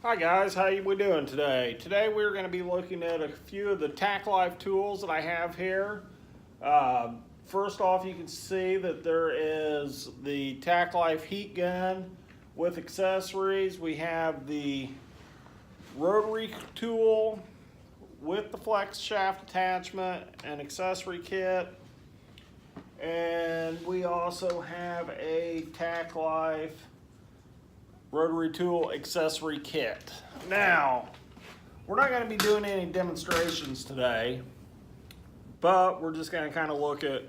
Hi guys, how we doing today? Today we're going to be looking at a few of the Tacklife tools that I have here. First off, you can see that there is the Tacklife heat gun with accessories. We have the rotary tool with the flex shaft attachment and accessory kit. And we also have a Tacklife rotary tool accessory kit. Now, we're not going to be doing any demonstrations today, but we're just going to kind of look at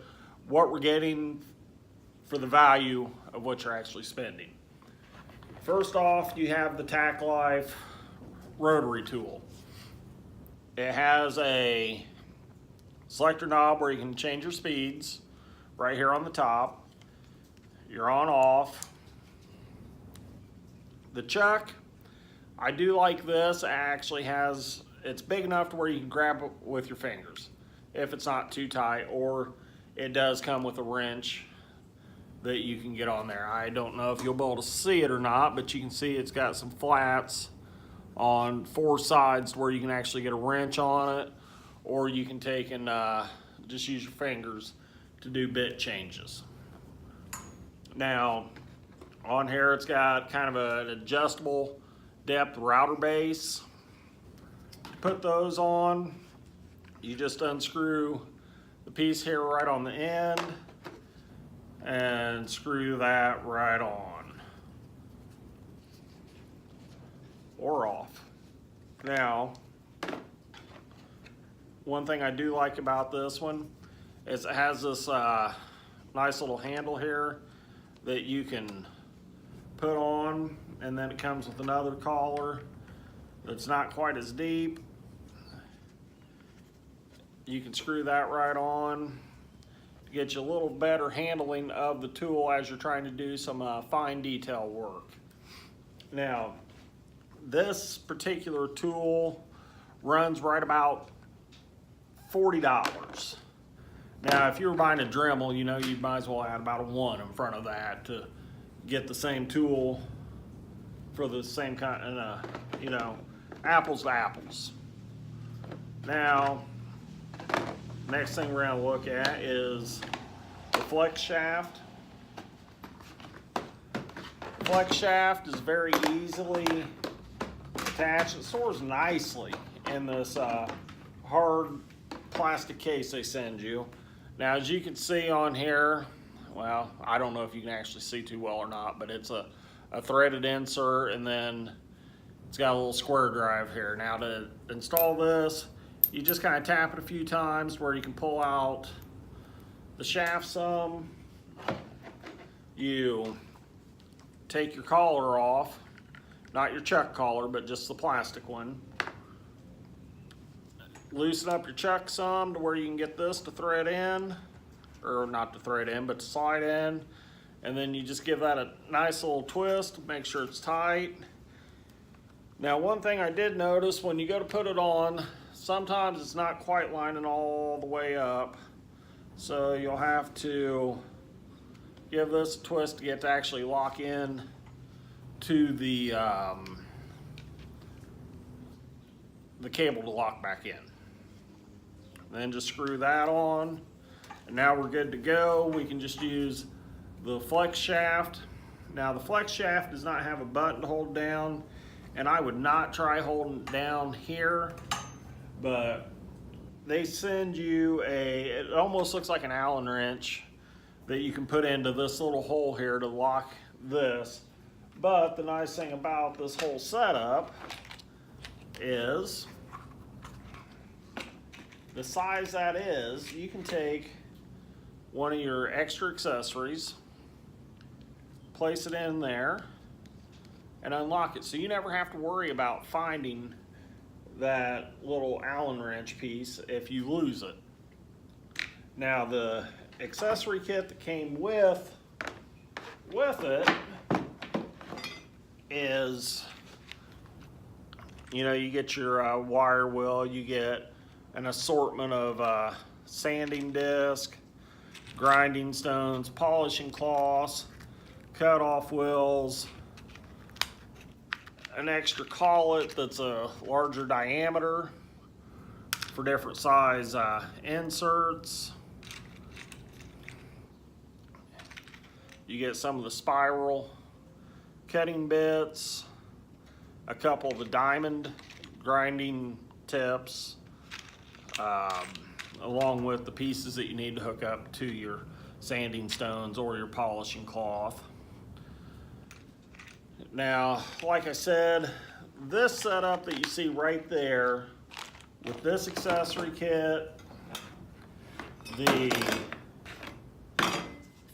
what we're getting for the value of what you're actually spending. First off, you have the Tacklife rotary tool. It has a selector knob where you can change your speeds right here on the top. Your on off. The chuck, I do like this. It actually has, it's big enough to where you can grab it with your fingers if it's not too tight, or it does come with a wrench that you can get on there. I don't know if you'll be able to see it or not, but you can see it's got some flats on four sides where you can actually get a wrench on it, or you can take and just use your fingers to do bit changes. Now, on here it's got kind of an adjustable depth router base. To put those on, you just unscrew the piece here right on the end and screw that right on or off. Now, one thing I do like about this one is it has this nice little handle here that you can put on, and then it comes with another collar that's not quite as deep. You can screw that right on to get you a little better handling of the tool as you're trying to do some fine detail work. Now, this particular tool runs right about $40. Now, if you were buying a Dremel, you know, you might as well add about a 1 in front of that to get the same tool for the same kind of, you know, apples to apples. Now, next thing we're going to look at is the flex shaft. The flex shaft is very easily attached. It stores nicely in this hard plastic case they send you. Now, as you can see on here, well, I don't know if you can actually see too well or not, but it's a threaded insert, and then it's got a little square drive here. Now, to install this, you just kind of tap it a few times where you can pull out the shaft some. You take your collar off, not your chuck collar, but just the plastic one. Loosen up your chuck some to where you can get this to thread in, or not to thread in, but to slide in. And then you just give that a nice little twist, make sure it's tight. Now, one thing I did notice when you go to put it on, sometimes it's not quite lining all the way up. So you'll have to give this a twist to get to actually lock in to the cable to lock back in. Then just screw that on. And now we're good to go. We can just use the flex shaft. Now, the flex shaft does not have a button to hold down, and I would not try holding it down here, but they send you it almost looks like an Allen wrench that you can put into this little hole here to lock this. But the nice thing about this whole setup is the size that is, you can take one of your extra accessories, place it in there, and unlock it. So you never have to worry about finding that little Allen wrench piece if you lose it. Now, the accessory kit that came with it is, you know, you get your wire wheel, you get an assortment of sanding disc, grinding stones, polishing cloths, cut-off wheels, an extra collet that's a larger diameter for different size inserts. You get some of the spiral cutting bits, a couple of the diamond grinding tips, along with the pieces that you need to hook up to your sanding stones or your polishing cloth. Now, like I said, this setup that you see right there with this accessory kit, the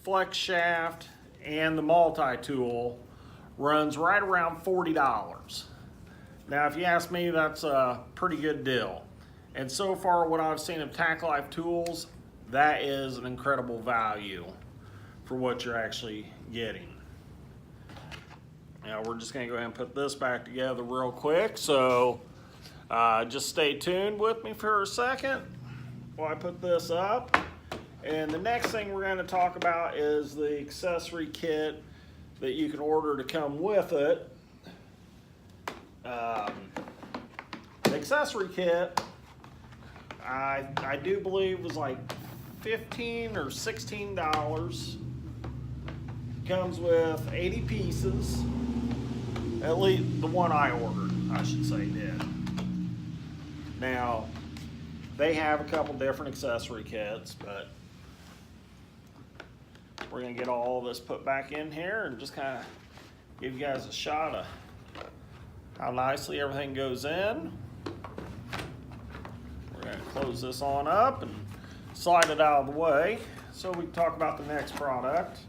flex shaft, and the multi-tool runs right around $40. Now, if you ask me, that's a pretty good deal. And so far, what I've seen of Tacklife tools, that is an incredible value for what you're actually getting. Now, we're just gonna go ahead and put this back together real quick. So just stay tuned with me for a second while I put this up. And the next thing we're gonna talk about is the accessory kit that you can order to come with it. The accessory kit, I do believe was like $15 or $16. Comes with 80 pieces. At least the one I ordered, I should say, did. Now, they have a couple different accessory kits, but we're gonna get all this put back in here and just kind of give you guys a shot of how nicely everything goes in. We're gonna close this on up and slide it out of the way so we can talk about the next product.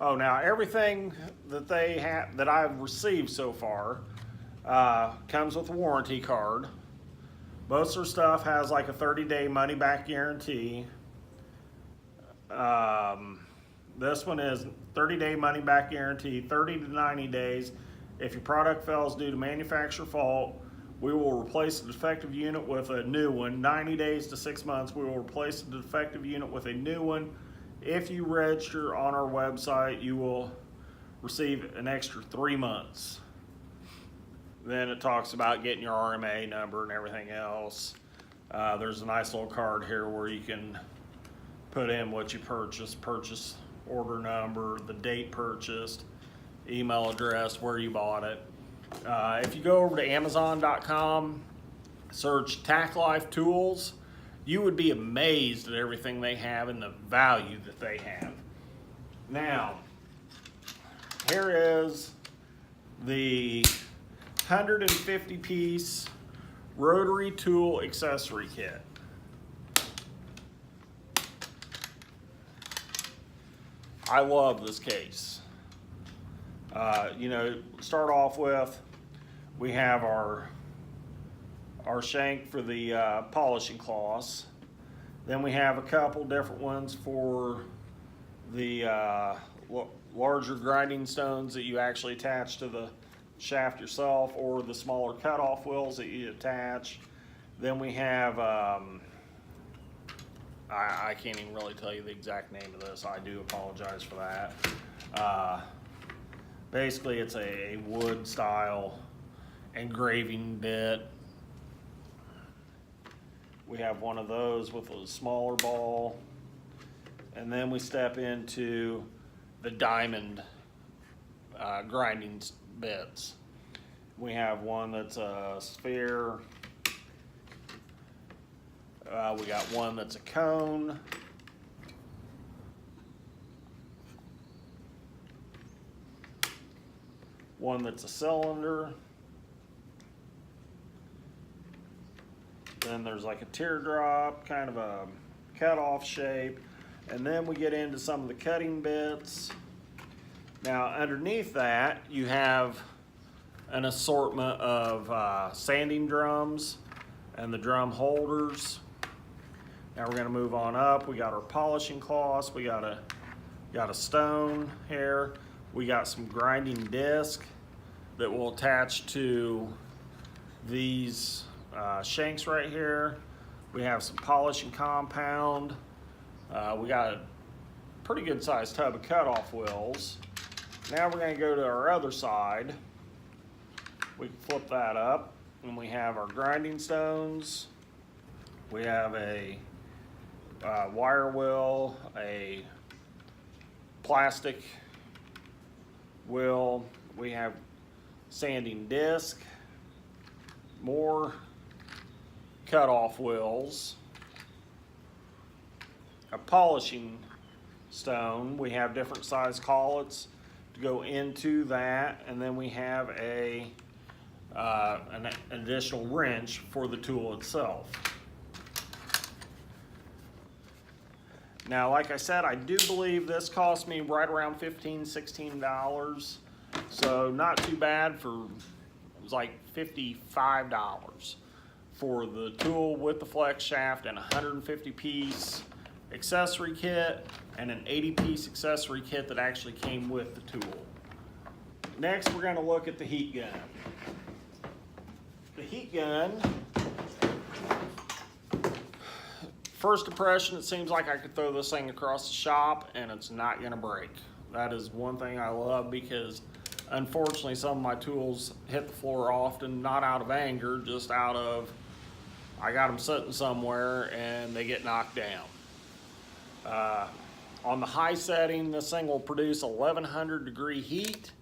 Oh, now everything that they have that I've received so far comes with a warranty card. Most of their stuff has like a 30-day money-back guarantee. This one is 30-day money-back guarantee, 30 to 90 days. If your product fails due to manufacturer fault, we will replace the defective unit with a new one. 90 days to 6 months, we will replace the defective unit with a new one. If you register on our website, you will receive an extra 3 months. Then it talks about getting your RMA number and everything else. There's a nice little card here where you can put in what you purchased, purchase order number, the date purchased, email address, where you bought it. If you go over to Amazon.com, search Tacklife Tools, you would be amazed at everything they have and the value that they have. Now, here is the 150 piece rotary tool accessory kit. I love this case. You know, start off with, we have our shank for the polishing cloths. Then we have a couple different ones for the larger grinding stones that you actually attach to the shaft yourself, or the smaller cutoff wheels that you attach. Then we have, I can't even really tell you the exact name of this. I do apologize for that. Basically, it's a wood style engraving bit. We have one of those with a smaller ball. And then we step into the diamond grinding bits. We have one that's a sphere. We got one that's a cone. One that's a cylinder. Then there's like a teardrop, kind of a cut-off shape. And then we get into some of the cutting bits. Now underneath that, you have an assortment of sanding drums and the drum holders. Now we're gonna move on up. We got our polishing cloths. We got a stone here. We got some grinding disc that will attach to these shanks right here. We have some polishing compound. We got a pretty good sized tub of cutoff wheels. Now we're going to go to our other side. We can flip that up, and we have our grinding stones. We have a wire wheel, a plastic wheel. We have sanding disc, more cut-off wheels, a polishing stone. We have different size collets to go into that, and then we have an additional wrench for the tool itself. Now, like I said, I do believe this cost me right around $15, $16. So not too bad for, it was like $55 for the tool with the flex shaft and a 150-piece accessory kit and an 80-piece accessory kit that actually came with the tool. Next, we're going to look at the heat gun. The heat gun, first impression, it seems like I could throw this thing across the shop and it's not going to break. That is one thing I love, because unfortunately some of my tools hit the floor often, not out of anger, just out of I got them sitting somewhere and they get knocked down. On the high setting, this thing will produce 1100 degree heat.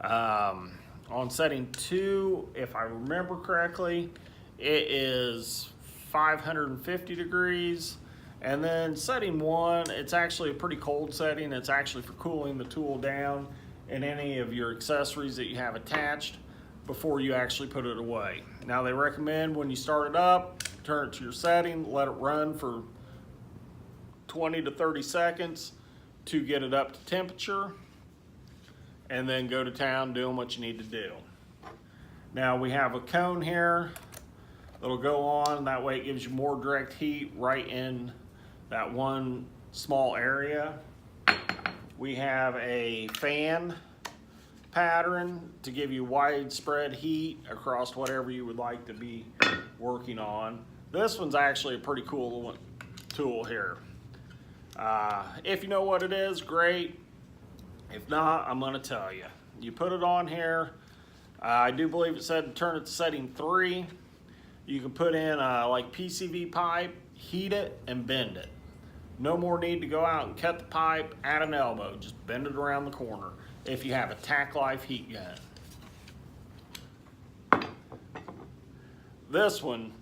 On setting 2, if I remember correctly, it is 550 degrees. And then setting 1, it's actually a pretty cold setting. It's actually for cooling the tool down and any of your accessories that you have attached before you actually put it away. Now, they recommend when you start it up, turn it to your setting, let it run for 20 to 30 seconds to get it up to temperature, and then go to town doing what you need to do. Now, we have a cone here that'll go on, that way it gives you more direct heat right in that one small area. We have a fan pattern to give you widespread heat across whatever you would like to be working on. This one's actually a pretty cool tool here. If you know what it is, great. If not, I'm gonna tell you. You put it on here. I do believe it said to turn it to setting 3. You can put in like PCV pipe, heat it, and bend it. No more need to go out and cut the pipe at an elbow. Just bend it around the corner if you have a Tacklife heat gun. This one,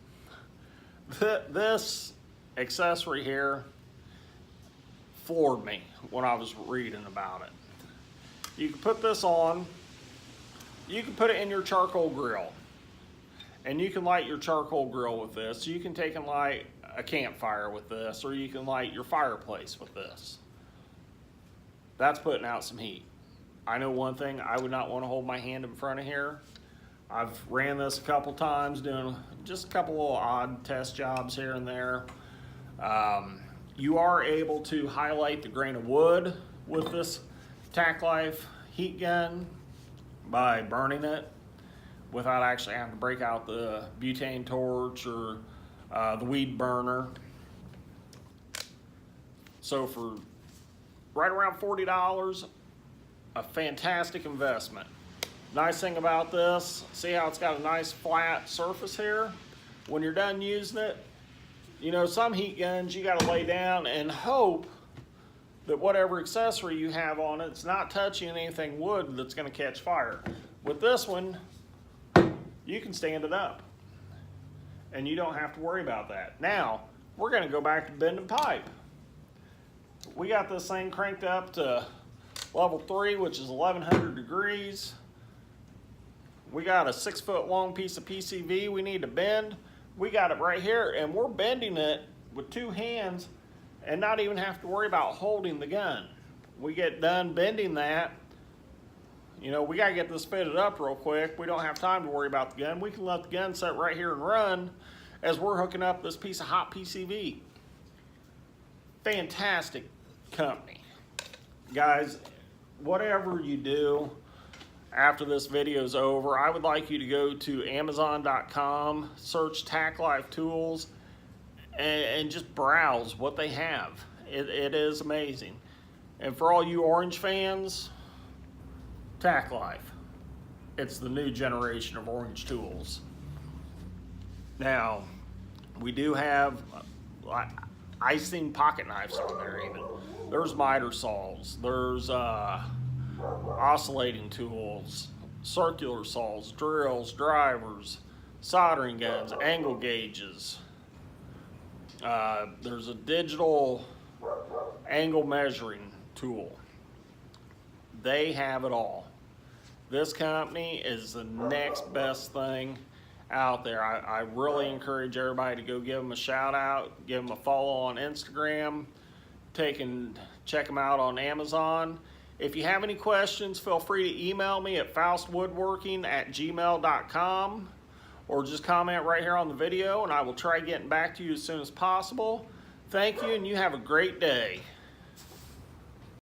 this accessory here floored me when I was reading about it. You can put this on, you can put it in your charcoal grill, and you can light your charcoal grill with this. You can take and light a campfire with this, or you can light your fireplace with this. That's putting out some heat. I know one thing, I would not want to hold my hand in front of here. I've ran this a couple times doing just a couple little odd test jobs here and there. You are able to highlight the grain of wood with this Tacklife heat gun by burning it without actually having to break out the butane torch or the weed burner. So for right around $40, a fantastic investment. Nice thing about this, see how it's got a nice flat surface here? When you're done using it, you know, some heat guns you gotta lay down and hope that whatever accessory you have on it, it's not touching anything wood that's gonna catch fire. With this one, you can stand it up and you don't have to worry about that. Now, we're gonna go back to bending pipe. We got this thing cranked up to level 3, which is 1100 degrees. We got a 6-foot long piece of PCV we need to bend. We got it right here, and we're bending it with 2 hands and not even have to worry about holding the gun. We get done bending that, you know, we gotta get this fitted up real quick. We don't have time to worry about the gun. We can let the gun sit right here and run as we're hooking up this piece of hot PCV. Fantastic company. Guys, whatever you do after this video is over, I would like you to go to Amazon.com, search Tacklife tools, and just browse what they have. It is amazing. And for all you orange fans, Tacklife. It's the new generation of orange tools. Now, we do have I've seen pocket knives on there even. There's miter saws, there's oscillating tools, circular saws, drills, drivers, soldering guns, angle gauges. There's a digital angle measuring tool. They have it all. This company is the next best thing out there. I really encourage everybody to go give them a shout out, give them a follow on Instagram, check them out on Amazon. If you have any questions, feel free to email me at faustwoodworking@gmail.com or just comment right here on the video and I will try getting back to you as soon as possible. Thank you and you have a great day.